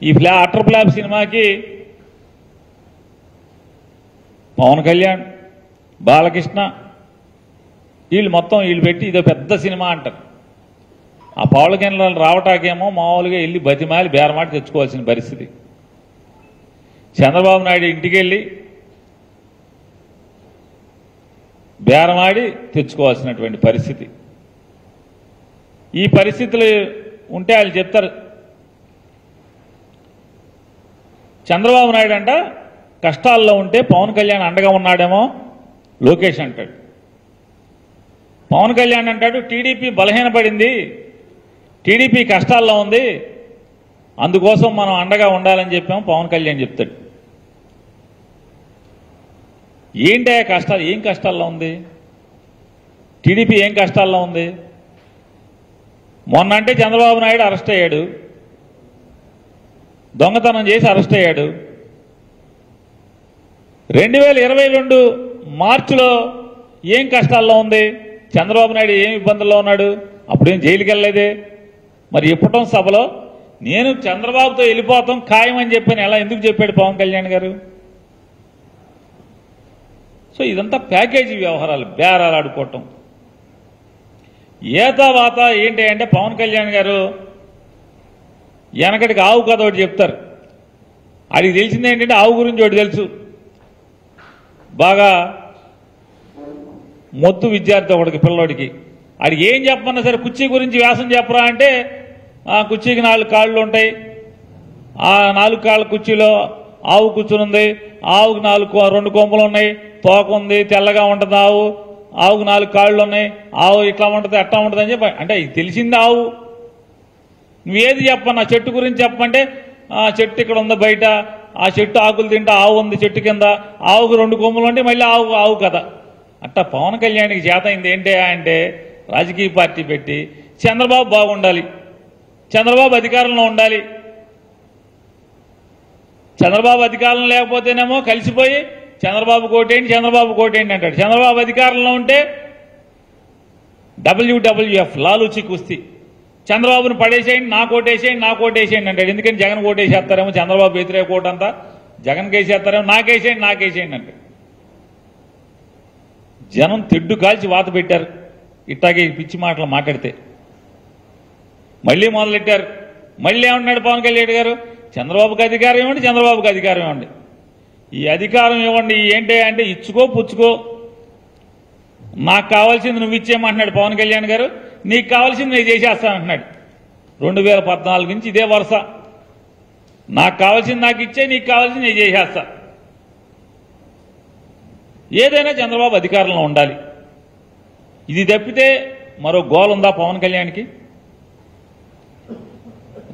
ఈ utter flop సినిమాకి పవన్ కళ్యాణ్, బాలకృష్ణ వీళ్ళు పెట్టి ఇదో పెద్ద సినిమా అంటారు. ఆ పవన్ కళ్యాణ్ రావటాకేమో మామూలుగా వెళ్ళి బతిమాలి బేరమాటి తెచ్చుకోవాల్సిన పరిస్థితి. చంద్రబాబు నాయుడు ఇంటికి వెళ్ళి బేరమాడి తెచ్చుకోవాల్సినటువంటి పరిస్థితి. ఈ పరిస్థితులు ఉంటే వాళ్ళు చెప్తారు. చంద్రబాబు నాయుడు అంట కష్టాల్లో ఉంటే పవన్ కళ్యాణ్ అండగా ఉన్నాడేమో లోకేష్ అంటాడు. పవన్ కళ్యాణ్ అంటాడు టీడీపీ బలహీనపడింది, టీడీపీ కష్టాల్లో ఉంది, అందుకోసం మనం అండగా ఉండాలని చెప్పాము పవన్ కళ్యాణ్ చెప్తాడు. ఏంటి కష్టాలు? ఏం కష్టాల్లో ఉంది టీడీపీ? ఏం కష్టాల్లో ఉంది? మొన్న అంటే చంద్రబాబు నాయుడు అరెస్ట్ అయ్యాడు, దొంగతనం చేసి అరెస్ట్ అయ్యాడు. 2022 మార్చిలో ఏం కష్టాల్లో ఉంది? చంద్రబాబు నాయుడు ఏం ఇబ్బందుల్లో ఉన్నాడు? అప్పుడేం జైలుకి వెళ్ళలేదే. మరి ఇప్పటం సభలో నేను చంద్రబాబుతో వెళ్ళిపోతాం ఖాయమని చెప్పాను. ఎలా ఎందుకు చెప్పాడు పవన్ కళ్యాణ్ గారు? సో ఇదంతా ప్యాకేజీ వ్యవహారాలు, బేరాలు ఆడుకోవటం. ఏతావాత ఏంటి అంటే పవన్ కళ్యాణ్ గారు వెనకటికి ఆవు కథ ఒకటి చెప్తారు. అది తెలిసింది ఏంటంటే ఆవు గురించి ఒకటి తెలుసు. బాగా మొత్తు విద్యార్థి ఒకటికి పిల్లోడికి ఆడికి ఏం చెప్పమన్నా సరే కుర్చీ గురించి వ్యాసం చెప్పరా అంటే ఆ కుర్చీకి 4 కాళ్ళు ఉంటాయి, ఆ 4 కాళ్ళ కుర్చీలో ఆవు కూర్చునుంది, ఆవుకు 2 కొమ్ములు ఉన్నాయి, తోక ఉంది, తెల్లగా ఉంటుంది ఆవుకు 4 కాళ్ళు ఉన్నాయి, ఆవు ఇట్లా ఉంటుంది అట్లా ఉంటుంది అని చెప్పి అంటే తెలిసింది ఆవు. నువ్వేది చెప్పన్నా చెట్టు గురించి చెప్పమంటే ఆ చెట్టు ఇక్కడ ఉంది బయట, ఆ చెట్టు ఆకులు తింటా ఆవు ఉంది చెట్టు కింద, ఆవుకు 2 కొమ్ములు ఉంటే మళ్ళీ ఆవు కదా. అట్టా పవన్ కళ్యాణ్కి చేత అయింది ఏంటి అంటే రాజకీయ పార్టీ పెట్టి చంద్రబాబు బాగుండాలి, చంద్రబాబు అధికారంలో ఉండాలి, చంద్రబాబు అధికారంలో లేకపోతేనేమో కలిసిపోయి చంద్రబాబు కోటేంటి చంద్రబాబు కోటేంటి అంటాడు. చంద్రబాబు అధికారంలో ఉంటే WWF లాలూచి కుస్తీ, చంద్రబాబును పడేసేయండి నా కోటేసేయండి నా కోటేసేయండి అంటాడు. ఎందుకని జగన్ కోటేసేస్తారేమో, చంద్రబాబు వ్యతిరేక కోట అంతా జగన్ కేసేస్తారేమో, నాకేసేయండి అంటాడు. జనం తెడ్డు కాల్చి వాత పెట్టారు ఇట్టాగే పిచ్చి మాటలు మాట్లాడితే. మళ్ళీ మొదలెట్టారు. మళ్ళీ ఏమన్నాడు పవన్ కళ్యాణ్ గారు? చంద్రబాబుకి అధికారం ఇవ్వండి, చంద్రబాబుకి అధికారం ఇవ్వండి, ఈ అధికారం ఇవ్వండి ఏంటి అంటే ఇచ్చుకో పుచ్చుకో, నాకు కావాల్సింది నువ్వు ఇచ్చేయమంటున్నాడు పవన్ కళ్యాణ్ గారు. నీకు కావాల్సింది నేను చేసేస్తానంటున్నాడు. 2014 నుంచి ఇదే వరుస. నాకు కావాల్సింది నాకు ఇచ్చే, నీకు కావాల్సింది నేను చేసేస్తా. ఏదైనా చంద్రబాబు అధికారంలో ఉండాలి. ఇది తప్పితే మరో గోల్ ఉందా పవన్ కళ్యాణ్కి?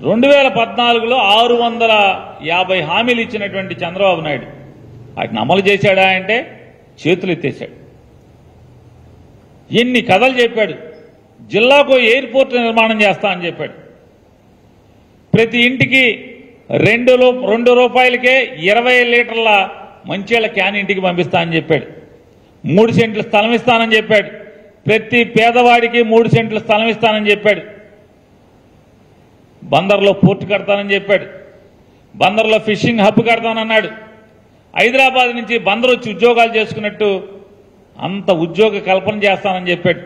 2014లో 650 హామీలు ఇచ్చినటువంటి చంద్రబాబు నాయుడు వాటిని అమలు చేశాడా అంటే చేతులు ఎత్తేశాడు. ఎన్ని కథలు చెప్పాడు. జిల్లాకు ఎయిర్పోర్ట్ నిర్మాణం చేస్తా అని చెప్పాడు. ప్రతి ఇంటికి 2 రూపాయలకే 20 లీటర్ల మంచిళ్ళ క్యాన్ ఇంటికి పంపిస్తా అని చెప్పాడు. 3 సెంట్ల స్థలం ఇస్తానని చెప్పాడు. ప్రతి పేదవాడికి 3 సెంట్ల స్థలం ఇస్తానని చెప్పాడు. బందర్లో పోర్టు కడతానని చెప్పాడు. బందర్లో ఫిషింగ్ హబ్ కడతానన్నాడు. హైదరాబాద్ నుంచి బందర్ వచ్చి ఉద్యోగాలు చేసుకున్నట్టు అంత ఉద్యోగ కల్పన చేస్తానని చెప్పాడు.